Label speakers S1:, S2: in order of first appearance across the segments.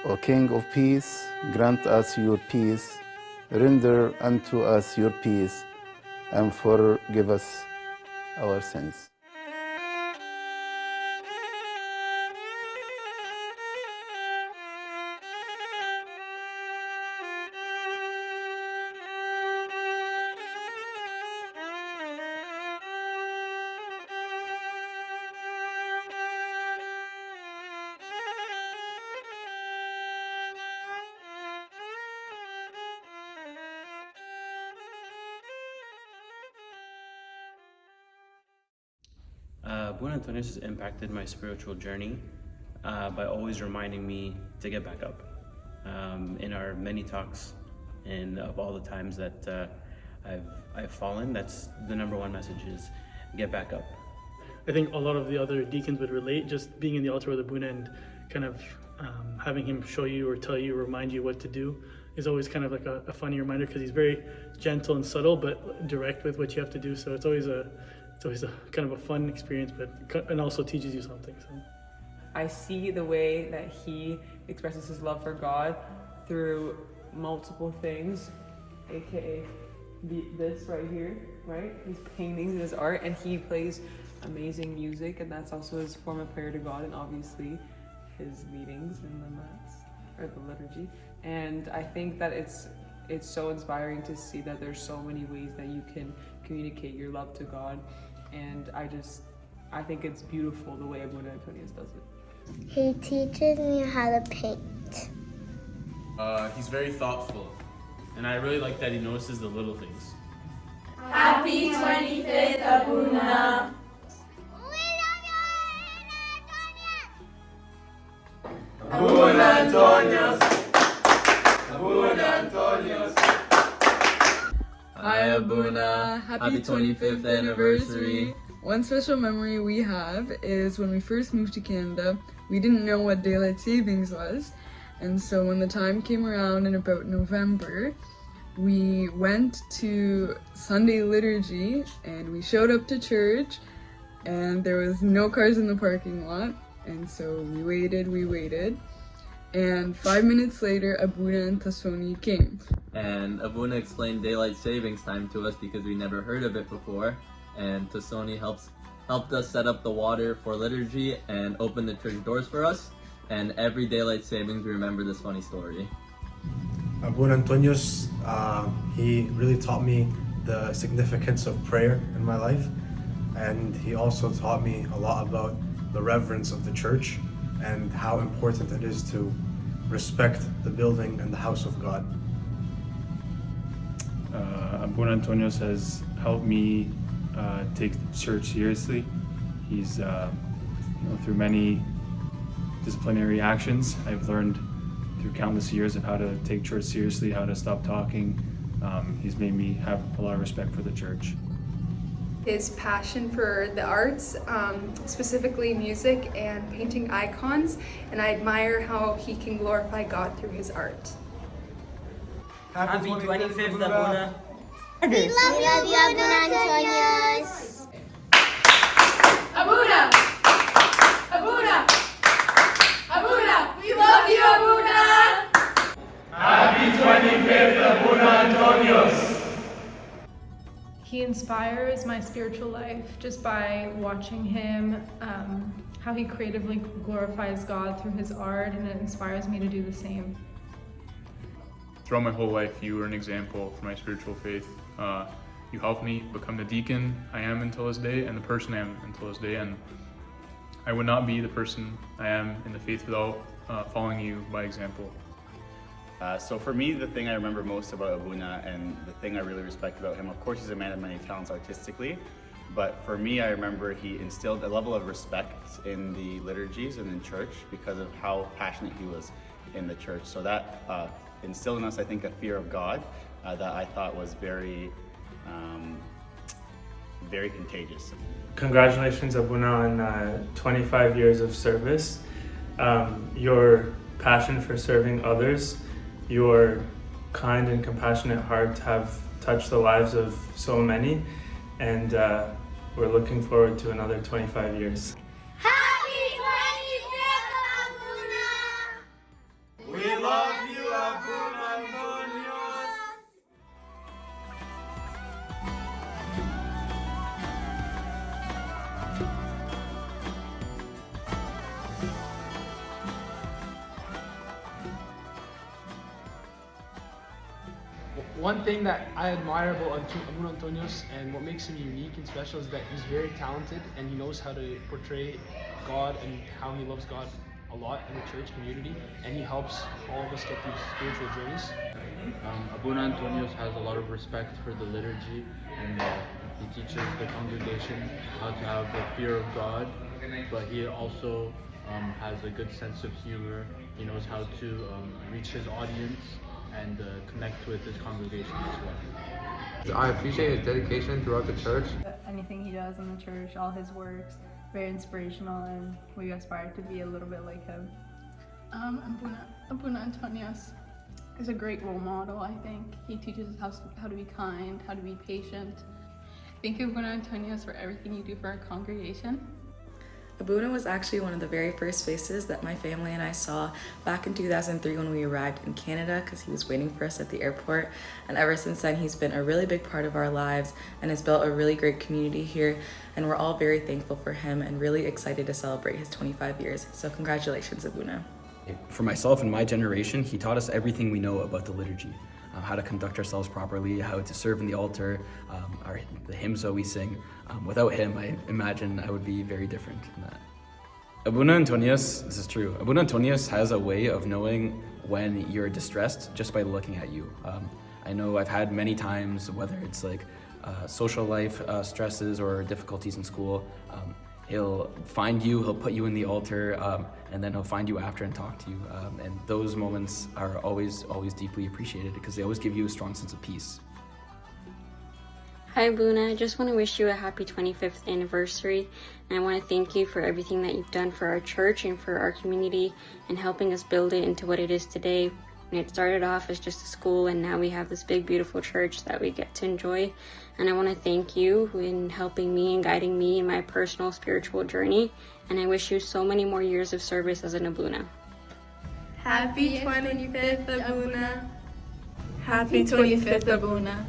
S1: O King of peace, grant us your peace, render unto us your peace, and forgive us our sins.
S2: Buen Antonius has impacted my spiritual journey by always reminding me to get back up. In our many talks and of all the times that I've fallen, that's the number one message is get back up.
S3: I think a lot of the other deacons would relate, just being in the altar with Abuna and kind of having him show you or tell you, or remind you what to do is always kind of like a funny reminder, because he's very gentle and subtle but direct with what you have to do. So it's always a kind of a fun experience, and also teaches you something. So
S4: I see the way that he expresses his love for God through multiple things, aka this right here, right? His paintings, his art, and he plays amazing music, and that's also his form of prayer to God, and obviously his leadings in the mass or the liturgy. And I think that it's so inspiring to see that there's so many ways that you can communicate your love to God, and I think it's beautiful the way Abuna Antonius does it.
S5: He teaches me how to paint.
S6: He's very thoughtful, and I really like that he notices the little things.
S7: Happy 25th, Abuna!
S6: Abuna Antonius! Abuna Antonius!
S8: Hi Abuna, happy 25th anniversary. One special memory we have is when we first moved to Canada, we didn't know what daylight savings was, and so when the time came around in about November, we went to Sunday liturgy and we showed up to church and there was no cars in the parking lot, and so we waited. And 5 minutes later, Abuna and Tasoni came.
S9: And Abuna explained daylight savings time to us because we never heard of it before. And Tasoni helped us set up the water for liturgy and open the church doors for us. And every daylight savings, we remember this funny story.
S10: Abuna Antonius, he really taught me the significance of prayer in my life. And he also taught me a lot about the reverence of the church and how important it is to respect the building and the house of God.
S11: Abuna Antonius has helped me take church seriously. He's, through many disciplinary actions, I've learned through countless years of how to take church seriously, how to stop talking. He's made me have a lot of respect for the church.
S12: His passion for the arts, specifically music and painting icons, and I admire how he can glorify God through his art.
S13: Happy 25th, Abuna!
S5: We love you, Abuna Antonius!
S7: Abuna! Abuna! Abuna! We love you, Abuna!
S6: Happy 25th, Abuna Antonius!
S14: He inspires my spiritual life just by watching him, how he creatively glorifies God through his art, and it inspires me to do the same.
S11: Throughout my whole life, you were an example for my spiritual faith. You helped me become the deacon I am until this day and the person I am until this day, and I would not be the person I am in the faith without following you by example.
S15: So for me, the thing I remember most about Abuna and the thing I really respect about him, of course he's a man of many talents artistically, but for me I remember he instilled a level of respect in the liturgies and in church because of how passionate he was in the church. So that instilled in us, I think, a fear of God that I thought was very contagious.
S16: Congratulations, Abuna, on 25 years of service. Your passion for serving others, your kind and compassionate heart have touched the lives of so many, and we're looking forward to another 25 years.
S7: Happy 25th, Abuna!
S6: We
S17: One thing that I admire about Abuna Antonius and what makes him unique and special is that he's very talented and he knows how to portray God and how he loves God a lot in the church community, and he helps all of us get these spiritual journeys.
S18: Abuna Antonius has a lot of respect for the liturgy, and he teaches the congregation how to have the fear of God, but he also has a good sense of humor. He knows how to reach his audience and connect with his congregation as well.
S19: I appreciate his dedication throughout the church.
S20: Anything he does in the church, all his works, very inspirational, and we aspire to be a little bit like him.
S21: Abuna Antonius is a great role model, I think. He teaches us how to be kind, how to be patient. Thank you, Abuna Antonius, for everything you do for our congregation.
S22: Abuna was actually one of the very first faces that my family and I saw back in 2003 when we arrived in Canada, because he was waiting for us at the airport. And ever since then, he's been a really big part of our lives and has built a really great community here. And we're all very thankful for him and really excited to celebrate his 25 years. So congratulations, Abuna.
S23: For myself and my generation, he taught us everything we know about the liturgy. How to conduct ourselves properly, how to serve in the altar, the hymns that we sing. Without him, I imagine I would be very different in that. Abuna Antonius, this is true, Abuna Antonius has a way of knowing when you're distressed just by looking at you. I know I've had many times, whether it's like social life stresses or difficulties in school, he'll find you, he'll put you in the altar, and then he'll find you after and talk to you. And those moments are always deeply appreciated because they always give you a strong sense of peace.
S24: Hi Abuna, I just want to wish you a happy 25th anniversary, and I want to thank you for everything that you've done for our church and for our community and helping us build it into what it is today. And it started off as just a school, and now we have this big beautiful church that we get to enjoy. And I want to thank you in helping me and guiding me in my personal spiritual journey, and I wish you so many more years of service as an Abuna.
S21: Happy 25th Abuna.
S25: Happy 25th Abuna.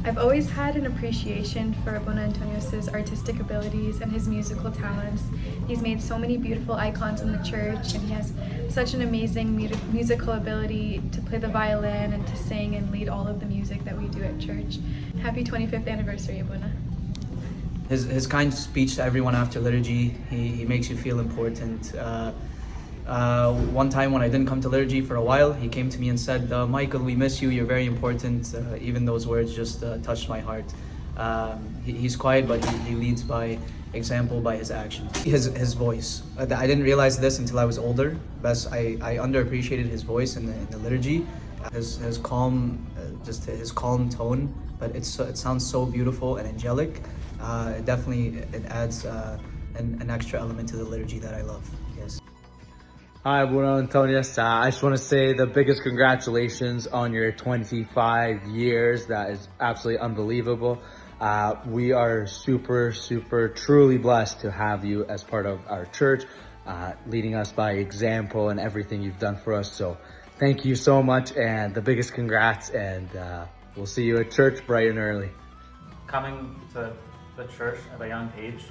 S26: I've always had an appreciation for Abuna Antonius' artistic abilities and his musical talents. He's made so many beautiful icons in the church, and he has such an amazing musical ability to play the violin and to sing and lead all of the music that we do at church. Happy 25th anniversary, Abuna.
S27: His kind speech to everyone after liturgy, he makes you feel important. One time when I didn't come to liturgy for a while, he came to me and said, Michael, we miss you, you're very important. Even those words just touched my heart. He's quiet, but he leads by example, by his actions. His voice. I didn't realize this until I was older, but I underappreciated his voice in the liturgy. His calm, just his calm tone, but it sounds so beautiful and angelic. It adds an extra element to the liturgy that I love. Yes.
S28: Hi, Abuna Antonius. I just want to say the biggest congratulations on your 25 years. That is absolutely unbelievable. We are super, truly blessed to have you as part of our church, leading us by example and everything you've done for us. So thank you so much, and the biggest congrats, and we'll see you at church bright and early.
S29: Coming to the church at a young age,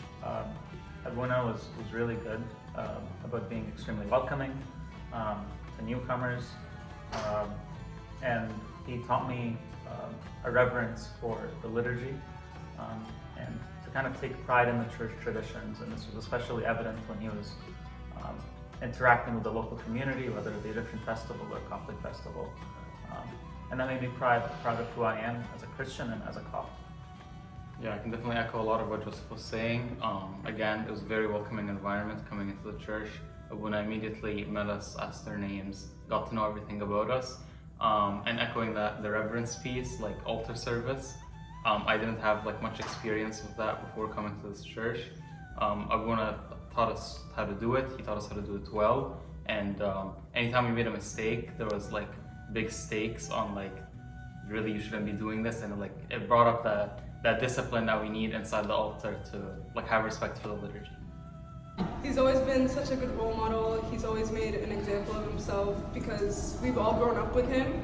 S29: Abuna was really good about being extremely welcoming to newcomers, and he taught me a reverence for the liturgy and to kind of take pride in the church traditions, and this was especially evident when he was interacting with the local community, whether the Egyptian festival or Coptic festival, and that made me proud of who I am as a Christian and as a Copt.
S6: Yeah, I can definitely echo a lot of what Joseph was saying. Again, it was a very welcoming environment coming into the church. Abuna immediately met us, asked our names, got to know everything about us, and echoing that, the reverence piece, like altar service. I didn't have much experience with that before coming to this church. Abuna taught us how to do it. He taught us how to do it well. And anytime we made a mistake, there was big stakes on really you shouldn't be doing this, and it brought up that discipline that we need inside the altar to have respect for the liturgy.
S12: He's always been such a good role model. He's always made an example of himself because we've all grown up with him.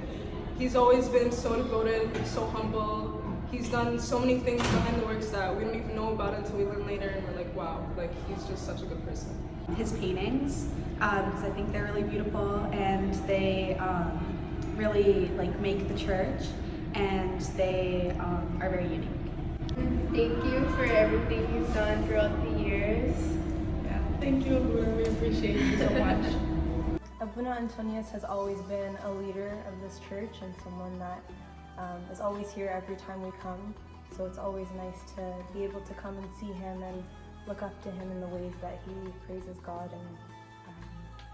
S12: He's always been so devoted, so humble. He's done so many things behind the works that we don't even know about until we learn later, and we're like, wow, he's just such a good person.
S30: His paintings, because I think they're really beautiful, and they
S20: really like make the church, and they are very unique.
S25: Thank you for everything you've done throughout the years.
S14: Yeah, thank you, Abuna. We appreciate you so much.
S1: Abuna Antonius has always been a leader of this church and someone that is always here every time we come. So it's always nice to be able to come and see him and look up to him in the ways that he praises God and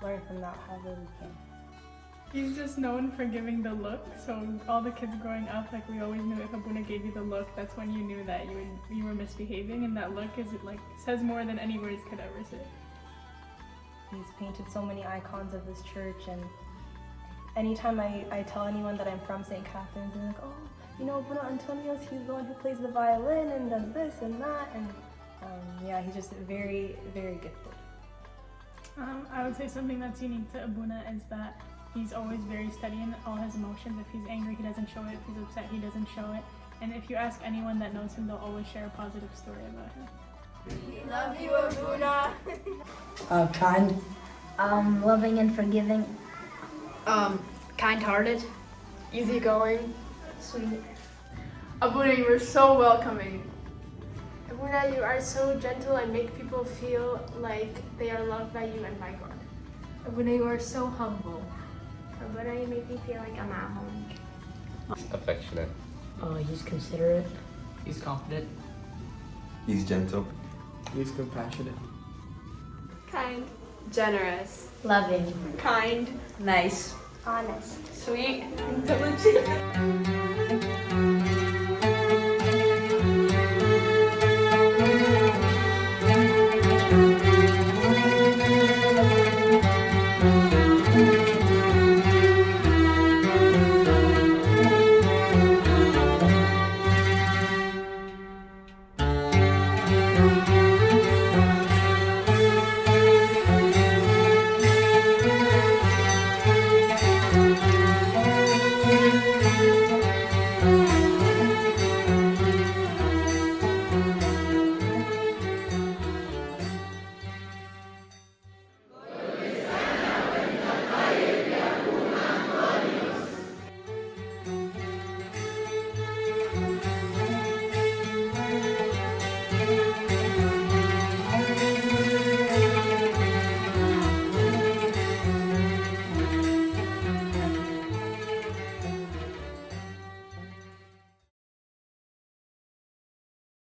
S1: learn from that however we can.
S14: He's just known for giving the look, so all the kids growing up, like we always knew if Abuna gave you the look, that's when you knew that you were misbehaving, and that look says more than any words could ever say.
S1: He's painted so many icons of this church, and anytime I tell anyone that I'm from St. Catherine's, they're like, oh, you know, Abuna Antonius, he's the one who plays the violin and does this and that, and yeah, he's just very, very gifted.
S14: I would say something that's unique to Abuna is that he's always very steady in all his emotions. If he's angry, he doesn't show it. If he's upset, he doesn't show it. And if you ask anyone that knows him, they'll always share a positive story about him.
S7: We love you, Abuna.
S2: Kind. Loving and forgiving.
S25: Kind-hearted.
S2: Easygoing. Sweet.
S25: Abuna, you are so welcoming. Abuna, you are so gentle and make people feel like they are loved by you and by God.
S1: Abuna, you are so humble.
S2: Abuna, you make me feel like I'm at home.
S3: Affectionate.
S2: He's considerate.
S3: He's confident.
S4: He's gentle.
S3: He's compassionate.
S25: Kind. Generous.
S2: Loving.
S25: Kind.
S2: Nice. Honest.
S25: Sweet. Intelligent.